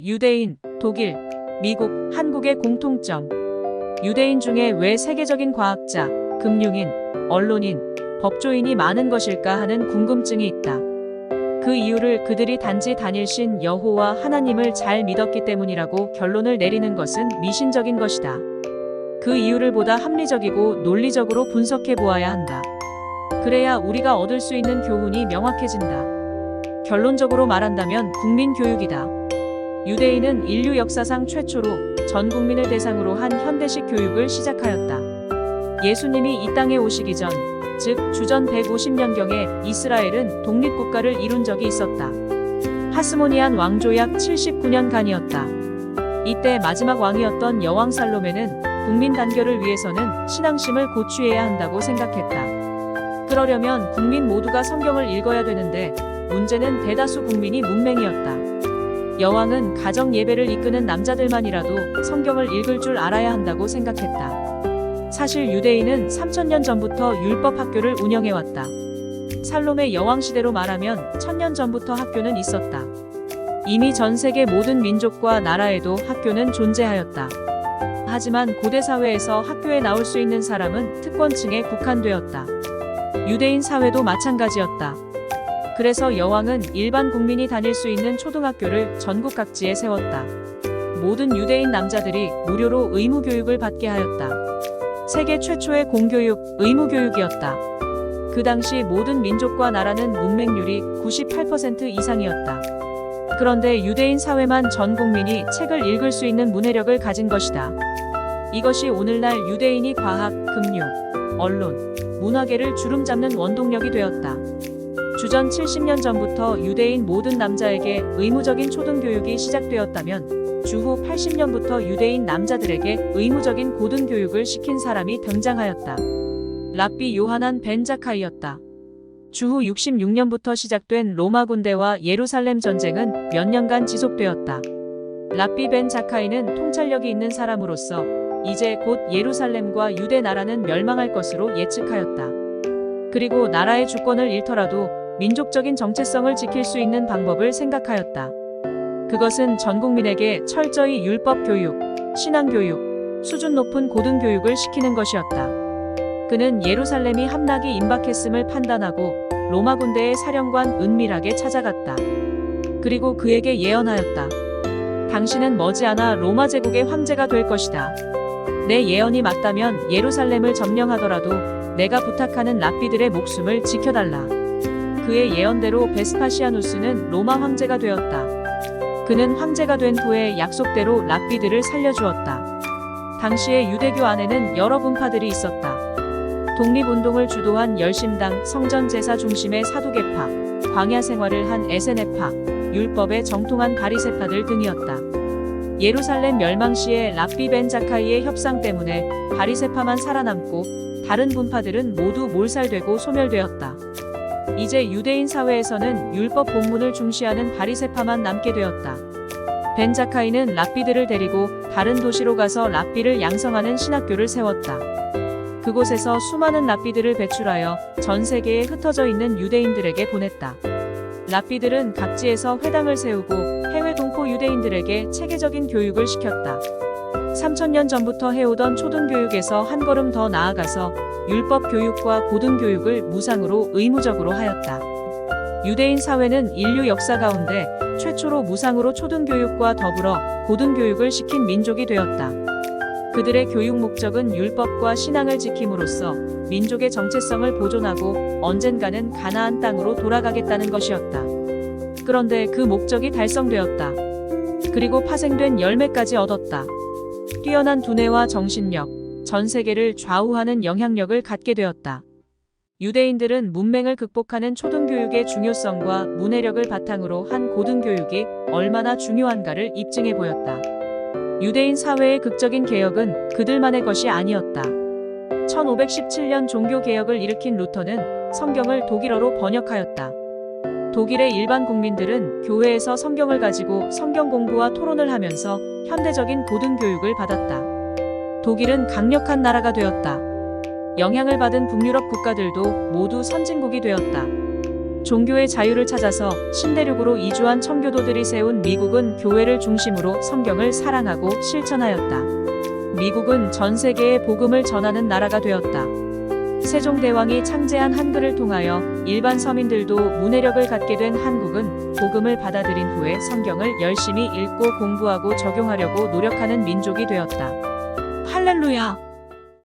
유대인, 독일, 미국, 한국의 공통점. 유대인 중에 왜 세계적인 과학자, 금융인, 언론인, 법조인이 많은 것일까 하는 궁금증이 있다. 그 이유를 그들이 단지 단일신 여호와 하나님을 잘 믿었기 때문이라고 결론을 내리는 것은 미신적인 것이다. 그 이유를 보다 합리적이고 논리적으로 분석해 보아야 한다. 그래야 우리가 얻을 수 있는 교훈이 명확해진다. 결론적으로 말한다면 국민교육이다. 유대인은 인류 역사상 최초로 전 국민을 대상으로 한 현대식 교육을 시작하였다. 예수님이 이 땅에 오시기 전, 즉 주전 150년경에 이스라엘은 독립국가를 이룬 적이 있었다. 하스모니안 왕조 약 79년간이었다. 이때 마지막 왕이었던 여왕 살로메는 국민 단결을 위해서는 신앙심을 고취해야 한다고 생각했다. 그러려면 국민 모두가 성경을 읽어야 되는데 문제는 대다수 국민이 문맹이었다. 여왕은 가정 예배를 이끄는 남자들만이라도 성경을 읽을 줄 알아야 한다고 생각했다. 사실 유대인은 3000년 전부터 율법 학교를 운영해왔다. 살로메 여왕 시대로 말하면 1000년 전부터 학교는 있었다. 이미 전 세계 모든 민족과 나라에도 학교는 존재하였다. 하지만 고대 사회에서 학교에 나올 수 있는 사람은 특권층에 국한되었다. 유대인 사회도 마찬가지였다. 그래서 여왕은 일반 국민이 다닐 수 있는 초등학교를 전국 각지에 세웠다. 모든 유대인 남자들이 무료로 의무교육을 받게 하였다. 세계 최초의 공교육, 의무교육이었다. 그 당시 모든 민족과 나라는 문맹률이 98% 이상이었다. 그런데 유대인 사회만 전 국민이 책을 읽을 수 있는 문해력을 가진 것이다. 이것이 오늘날 유대인이 과학, 금융, 언론, 문화계를 주름잡는 원동력이 되었다. 주전 70년 전부터 유대인 모든 남자에게 의무적인 초등교육이 시작되었다면 주후 80년부터 유대인 남자들에게 의무적인 고등교육을 시킨 사람이 등장하였다. 랍비 요하난 벤 자카이였다. 주후 66년부터 시작된 로마 군대와 예루살렘 전쟁은 몇 년간 지속되었다. 랍비 벤 자카이는 통찰력이 있는 사람으로서 이제 곧 예루살렘과 유대 나라는 멸망할 것으로 예측하였다. 그리고 나라의 주권을 잃더라도 민족적인 정체성을 지킬 수 있는 방법을 생각하였다. 그것은 전 국민에게 철저히 율법 교육, 신앙 교육, 수준 높은 고등교육을 시키는 것이었다. 그는 예루살렘이 함락이 임박했음을 판단하고 로마 군대의 사령관 은밀하게 찾아갔다. 그리고 그에게 예언하였다. 당신은 머지않아 로마 제국의 황제가 될 것이다. 내 예언이 맞다면 예루살렘을 점령하더라도 내가 부탁하는 랍비들의 목숨을 지켜달라. 그의 예언대로 베스파시아누스는 로마 황제가 되었다. 그는 황제가 된 후에 약속대로 랍비들을 살려주었다. 당시의 유대교 안에는 여러 분파들이 있었다. 독립운동을 주도한 열심당, 성전제사 중심의 사두개파, 광야 생활을 한 에세네파, 율법에 정통한 바리새파들 등이었다. 예루살렘 멸망 시에 랍비 벤 자카이의 협상 때문에 바리새파만 살아남고 다른 분파들은 모두 몰살되고 소멸되었다. 이제 유대인 사회에서는 율법 본문을 중시하는 바리새파만 남게 되었다. 벤 자카이는 랍비들을 데리고 다른 도시로 가서 랍비를 양성하는 신학교를 세웠다. 그곳에서 수많은 랍비들을 배출하여 전 세계에 흩어져 있는 유대인들에게 보냈다. 랍비들은 각지에서 회당을 세우고 해외 동포 유대인들에게 체계적인 교육을 시켰다. 3000년 전부터 해오던 초등교육에서 한 걸음 더 나아가서 율법 교육과 고등교육을 무상으로 의무적으로 하였다. 유대인 사회는 인류 역사 가운데 최초로 무상으로 초등교육과 더불어 고등교육을 시킨 민족이 되었다. 그들의 교육 목적은 율법과 신앙을 지킴으로써 민족의 정체성을 보존하고 언젠가는 가나안 땅으로 돌아가겠다는 것이었다. 그런데 그 목적이 달성되었다. 그리고 파생된 열매까지 얻었다. 뛰어난 두뇌와 정신력, 전 세계를 좌우하는 영향력을 갖게 되었다. 유대인들은 문맹을 극복하는 초등교육의 중요성과 문해력을 바탕으로 한 고등교육이 얼마나 중요한가를 입증해 보였다. 유대인 사회의 극적인 개혁은 그들만의 것이 아니었다. 1517년 종교개혁을 일으킨 루터는 성경을 독일어로 번역하였다. 독일의 일반 국민들은 교회에서 성경을 가지고 성경 공부와 토론을 하면서 현대적인 고등교육을 받았다. 독일은 강력한 나라가 되었다. 영향을 받은 북유럽 국가들도 모두 선진국이 되었다. 종교의 자유를 찾아서 신대륙으로 이주한 청교도들이 세운 미국은 교회를 중심으로 성경을 사랑하고 실천하였다. 미국은 전 세계에 복음을 전하는 나라가 되었다. 세종대왕이 창제한 한글을 통하여 일반 서민들도 문해력을 갖게 된 한국은 복음을 받아들인 후에 성경을 열심히 읽고 공부하고 적용하려고 노력하는 민족이 되었다. 할렐루야!